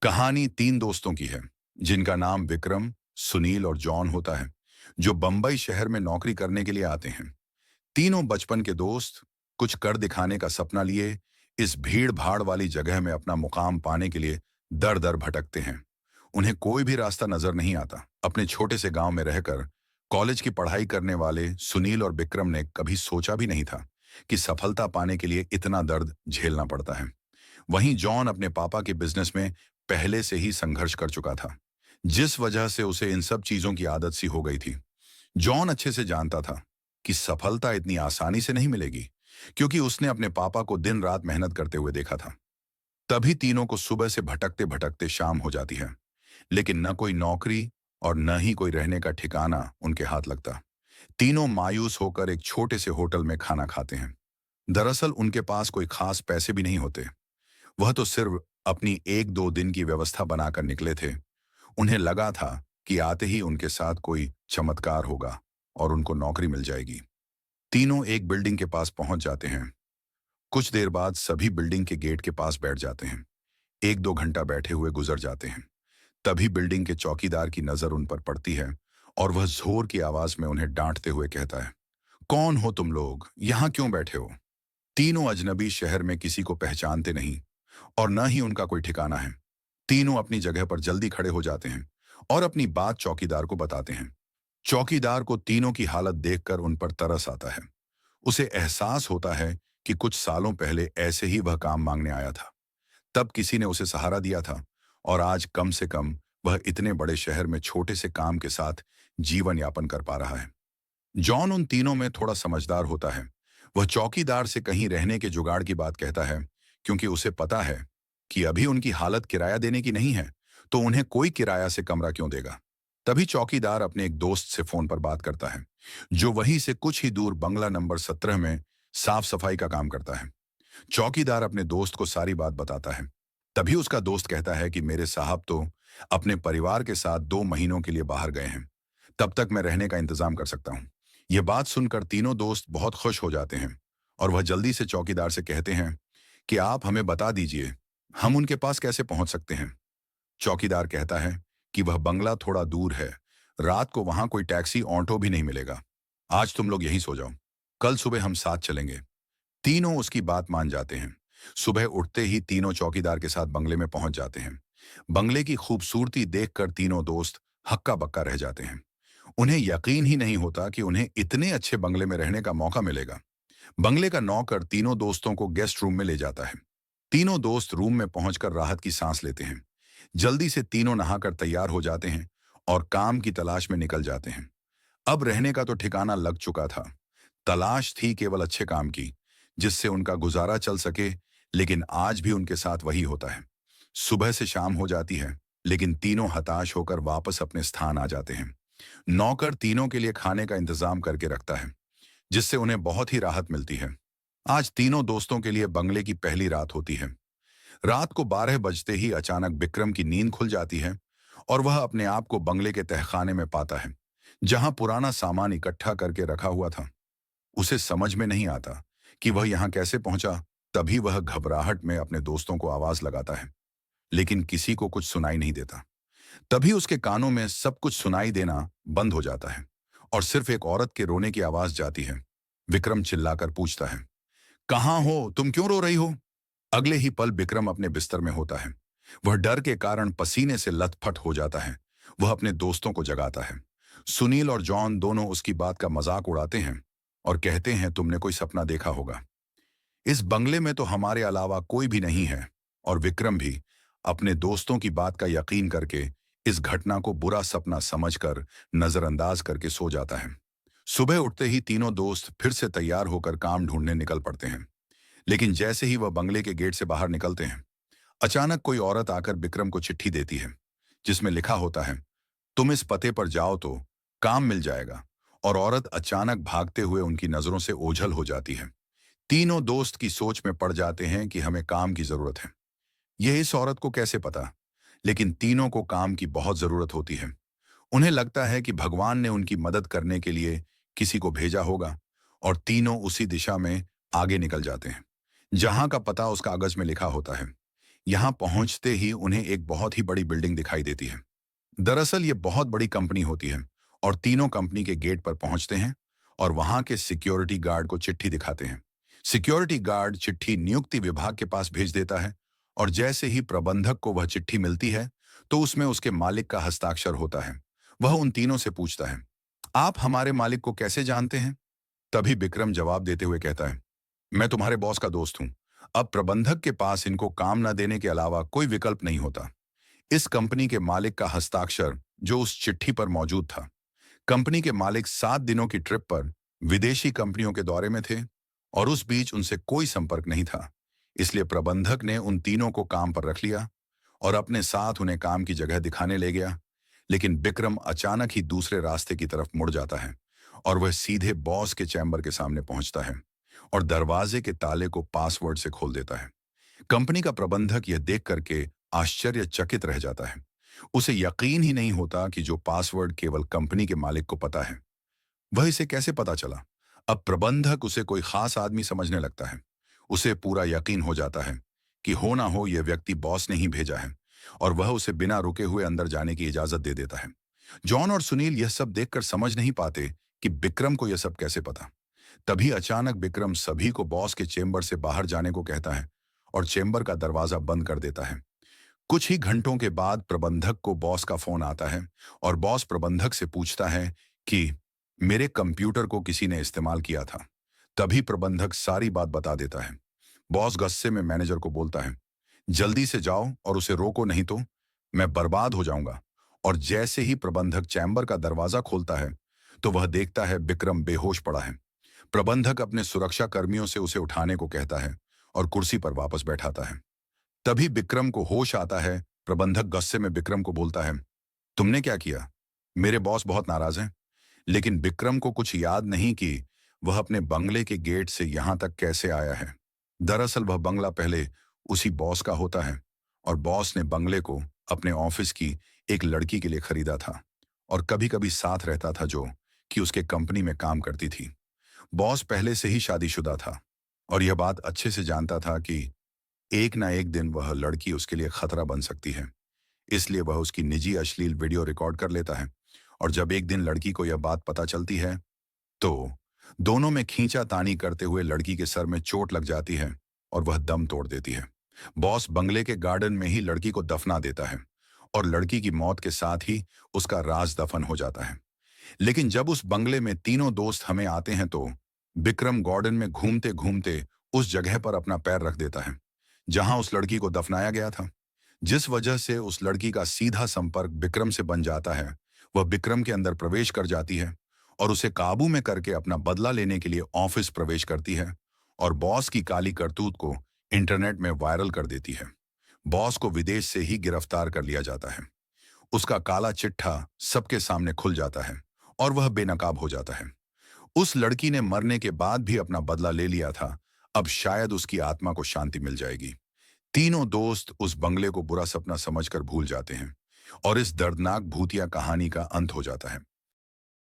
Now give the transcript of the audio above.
कहानी तीन दोस्तों की है जिनका नाम विक्रम, सुनील और जॉन होता है, जो बंबई शहर में नौकरी करने के लिए आते हैं। तीनों बचपन के दोस्त कुछ कर दिखाने का सपना लिए इस भीड़ भाड़ वाली जगह में अपना मुकाम पाने के लिए दर दर भटकते हैं। उन्हें कोई भी रास्ता नजर नहीं आता। अपने छोटे से गांव में रहकर कॉलेज की पढ़ाई करने वाले सुनील और विक्रम ने कभी सोचा भी नहीं था कि सफलता पाने के लिए इतना दर्द झेलना पड़ता है। वहीं जॉन अपने पापा के बिजनेस में पहले से ही संघर्ष कर चुका था, जिस वजह से उसे इन सब चीजों की आदत सी हो गई थी। जॉन अच्छे से जानता था कि सफलता इतनी आसानी से नहीं मिलेगी, क्योंकि उसने अपने पापा को दिन रात मेहनत करते हुए देखा था। तभी तीनों को सुबह से भटकते भटकते शाम हो जाती है, लेकिन न कोई नौकरी और न ही कोई रहने का ठिकाना उनके हाथ लगता। तीनों मायूस होकर एक छोटे से होटल में खाना खाते हैं। दरअसल उनके पास कोई खास पैसे भी नहीं होते। वह तो सिर्फ अपनी एक दो दिन की व्यवस्था बनाकर निकले थे। उन्हें लगा था कि आते ही उनके साथ कोई चमत्कार होगा और उनको नौकरी मिल जाएगी। तीनों एक बिल्डिंग के पास पहुंच जाते हैं। कुछ देर बाद सभी बिल्डिंग के गेट के पास बैठ जाते हैं। एक दो घंटा बैठे हुए गुजर जाते हैं। तभी बिल्डिंग के चौकीदार की नजर उन पर पड़ती है और वह जोर की आवाज में उन्हें डांटते हुए कहता है, कौन हो तुम लोग, यहां क्यों बैठे हो? तीनों अजनबी शहर में किसी को पहचानते नहीं और न ही उनका कोई ठिकाना है। तीनों अपनी जगह पर जल्दी खड़े हो जाते हैं और अपनी बात चौकीदार को बताते हैं। चौकीदार को तीनों की हालत देखकर उन पर तरस आता है। उसे एहसास होता है कि कुछ सालों पहले ऐसे ही वह काम मांगने आया था। तब किसी ने उसे सहारा दिया था और आज कम से कम वह इतने बड़े शहर में छोटे से काम के साथ जीवन यापन कर पा रहा है। जॉन उन तीनों में थोड़ा समझदार होता है। वह चौकीदार से कहीं रहने के जुगाड़ की बात कहता है, क्योंकि उसे पता है कि अभी उनकी हालत किराया देने की नहीं है, तो उन्हें कोई किराया से कमरा क्यों देगा। तभी चौकीदार अपने एक दोस्त से फोन पर बात करता है, जो वहीं से कुछ ही दूर बंगला नंबर 17 में साफ सफाई का काम करता है। चौकीदार अपने दोस्त को सारी बात बताता है। तभी उसका दोस्त कहता है कि मेरे साहब तो अपने परिवार के साथ 2 महीनों के लिए बाहर गए हैं, तब तक मैं रहने का इंतजाम कर सकता हूँ। ये बात सुनकर तीनों दोस्त बहुत खुश हो जाते हैं और वह जल्दी से चौकीदार से कहते हैं कि आप हमें बता दीजिए, हम उनके पास कैसे पहुंच सकते हैं। चौकीदार कहता है कि वह बंगला थोड़ा दूर है, रात को वहां कोई टैक्सी ऑटो भी नहीं मिलेगा। आज तुम लोग यहीं सो जाओ, कल सुबह हम साथ चलेंगे। तीनों उसकी बात मान जाते हैं। सुबह उठते ही तीनों चौकीदार के साथ बंगले में पहुंच जाते हैं। बंगले की खूबसूरती देखकर तीनों दोस्त हक्का बक्का रह जाते हैं। उन्हें यकीन ही नहीं होता कि उन्हें इतने अच्छे बंगले में रहने का मौका मिलेगा। बंगले का नौकर तीनों दोस्तों को गेस्ट रूम में ले जाता है। तीनों दोस्त रूम में पहुंचकर राहत की सांस लेते हैं। जल्दी से तीनों नहाकर तैयार हो जाते हैं और काम की तलाश में निकल जाते हैं। अब रहने का तो ठिकाना लग चुका था। तलाश थी केवल अच्छे काम की, जिससे उनका गुजारा चल सके, लेकिन आज भी उनके साथ वही होता है। सुबह से शाम हो जाती है, लेकिन तीनों हताश होकर वापस अपने स्थान आ जाते हैं। नौकर तीनों के लिए खाने का इंतजाम करके रखता है, जिससे उन्हें बहुत ही राहत मिलती है। आज तीनों दोस्तों के लिए बंगले की पहली रात होती है। रात को 12 बजते ही अचानक विक्रम की नींद खुल जाती है और वह अपने आप को बंगले के तहखाने में पाता है, जहां पुराना सामान इकट्ठा करके रखा हुआ था। उसे समझ में नहीं आता कि वह यहां कैसे पहुंचा। तभी वह घबराहट में अपने दोस्तों को आवाज लगाता है, लेकिन किसी को कुछ सुनाई नहीं देता। तभी उसके कानों में सब कुछ सुनाई देना बंद हो जाता है और सिर्फ एक औरत के रोने की आवाज जाती है। विक्रम चिल्लाकर पूछता है, कहाँ हो तुम, क्यों रो रही हो? अगले ही पल विक्रम अपने बिस्तर में होता है। वह डर के कारण पसीने से लथपथ हो जाता है। वह अपने दोस्तों को जगाता है। सुनील और जॉन दोनों उसकी बात का मजाक उड़ाते हैं और कहते हैं, तुमने कोई सपना देखा होगा। इस बंगले में तो हमारे अलावा कोई भी नहीं है। और विक्रम भी अपने दोस्तों की बात का यकीन करके इस घटना को बुरा सपना समझकर नजरअंदाज करके सो जाता है। सुबह उठते ही तीनों दोस्त फिर से तैयार होकर काम ढूंढने निकल पड़ते हैं। लेकिन जैसे ही वह बंगले के गेट से बाहर निकलते हैं, अचानक कोई औरत आकर विक्रम को चिट्ठी देती है, जिसमें लिखा होता है, तुम इस पते पर जाओ तो काम मिल जाएगा। और औरत अचानक भागते हुए उनकी नजरों से ओझल हो जाती है। तीनों दोस्त की सोच में पड़ जाते हैं कि हमें काम की जरूरत है। यह इस औरत को कैसे पता, लेकिन तीनों को काम की बहुत जरूरत होती है। उन्हें लगता है कि भगवान ने उनकी मदद करने के लिए किसी को भेजा होगा और तीनों उसी दिशा में आगे निकल जाते हैं, जहां का पता उस कागज में लिखा होता है। यहां पहुंचते ही उन्हें एक बहुत ही बड़ी बिल्डिंग दिखाई देती है। दरअसल ये बहुत बड़ी कंपनी होती है और तीनों कंपनी के गेट पर पहुंचते हैं और वहां के सिक्योरिटी गार्ड को चिट्ठी दिखाते हैं। सिक्योरिटी गार्ड चिट्ठी नियुक्ति विभाग के पास भेज देता है और जैसे ही प्रबंधक को वह चिट्ठी मिलती है तो उसमें उसके मालिक का हस्ताक्षर होता है। वह उन तीनों से पूछता है, आप हमारे मालिक को कैसे जानते हैं? तभी विक्रम जवाब देते हुए कहता है, मैं तुम्हारे बॉस का दोस्त हूं। अब प्रबंधक के पास इनको काम न देने के अलावा कोई विकल्प नहीं होता। इस कंपनी के मालिक का हस्ताक्षर जो उस चिट्ठी पर मौजूद था। कंपनी के मालिक 7 दिनों की ट्रिप पर विदेशी कंपनियों के दौरे में थे और उस बीच उनसे कोई संपर्क नहीं था। इसलिए प्रबंधक ने उन तीनों को काम पर रख लिया और अपने साथ उन्हें काम की जगह दिखाने ले गया। लेकिन विक्रम अचानक ही दूसरे रास्ते की तरफ मुड़ जाता है और वह सीधे बॉस के चैम्बर के सामने पहुंचता है और दरवाजे के ताले को पासवर्ड से खोल देता है। कंपनी का प्रबंधक यह देख करके आश्चर्यचकित रह जाता है। उसे यकीन ही नहीं होता कि जो पासवर्ड केवल कंपनी के मालिक को पता है, वह इसे कैसे पता चला। अब प्रबंधक उसे कोई खास आदमी समझने लगता है। उसे पूरा यकीन हो जाता है कि हो ना हो यह व्यक्ति बॉस ने ही भेजा है और वह उसे बिना रुके हुए अंदर जाने की इजाजत दे देता है। जॉन और सुनील यह सब देखकर समझ नहीं पाते कि विक्रम को यह सब कैसे पता। तभी अचानक विक्रम सभी को बॉस के चेंबर से बाहर जाने को कहता है और चेंबर का दरवाजा बंद कर देता है। कुछ ही घंटों के बाद प्रबंधक को बॉस का फोन आता है और बॉस प्रबंधक से पूछता है कि मेरे कंप्यूटर को किसी ने इस्तेमाल किया था। तभी प्रबंधक सारी बात बता देता है। बॉस गुस्से में मैनेजर को बोलता है, जल्दी से जाओ और उसे रोको, नहीं तो मैं बर्बाद हो जाऊंगा। और जैसे ही प्रबंधक चैम्बर का दरवाजा खोलता है तो वह देखता है विक्रम बेहोश पड़ा है। प्रबंधक अपने सुरक्षा कर्मियों से उसे उठाने को कहता है और कुर्सी पर वापस बैठाता है। तभी विक्रम को होश आता है। प्रबंधक गुस्से में विक्रम को बोलता है, तुमने क्या किया? मेरे बॉस बहुत नाराज हैं। लेकिन विक्रम को कुछ याद नहीं कि वह अपने बंगले के गेट से यहां तक कैसे आया है। दरअसल वह बंगला पहले उसी बॉस का होता है और बॉस ने बंगले को अपने ऑफिस की एक लड़की के लिए खरीदा था और कभी कभी साथ रहता था, जो कि उसके कंपनी में काम करती थी। बॉस पहले से ही शादीशुदा था और यह बात अच्छे से जानता था कि एक ना एक दिन वह लड़की उसके लिए खतरा बन सकती है। इसलिए वह उसकी निजी अश्लील वीडियो रिकॉर्ड कर लेता है और जब एक दिन लड़की को यह बात पता चलती है तो दोनों में खींचातानी करते हुए लड़की के सर में चोट लग जाती है और वह दम तोड़ देती है। बॉस बंगले के गार्डन में ही लड़की को दफना देता है और लड़की की मौत के साथ ही उसका राज दफन हो जाता है। लेकिन जब उस बंगले में तीनों दोस्त हमें आते हैं तो विक्रम गार्डन में घूमते घूमते उस जगह पर अपना पैर रख देता है जहां उस लड़की को दफनाया गया था। जिस वजह से उस लड़की का सीधा संपर्क विक्रम से बन जाता है, वह विक्रम के अंदर प्रवेश कर जाती है और उसे काबू में करके अपना बदला लेने के लिए ऑफिस प्रवेश करती है और बॉस की काली करतूत को इंटरनेट में वायरल कर देती है। बॉस को विदेश से ही गिरफ्तार कर लिया जाता है। उसका काला चिट्ठा सबके सामने खुल जाता है और वह बेनकाब हो जाता है। उस लड़की ने मरने के बाद भी अपना बदला ले लिया था। अब शायद उसकी आत्मा को शांति मिल जाएगी। तीनों दोस्त उस बंगले को बुरा सपना समझकर भूल जाते हैं और इस दर्दनाक भूतिया कहानी का अंत हो जाता है।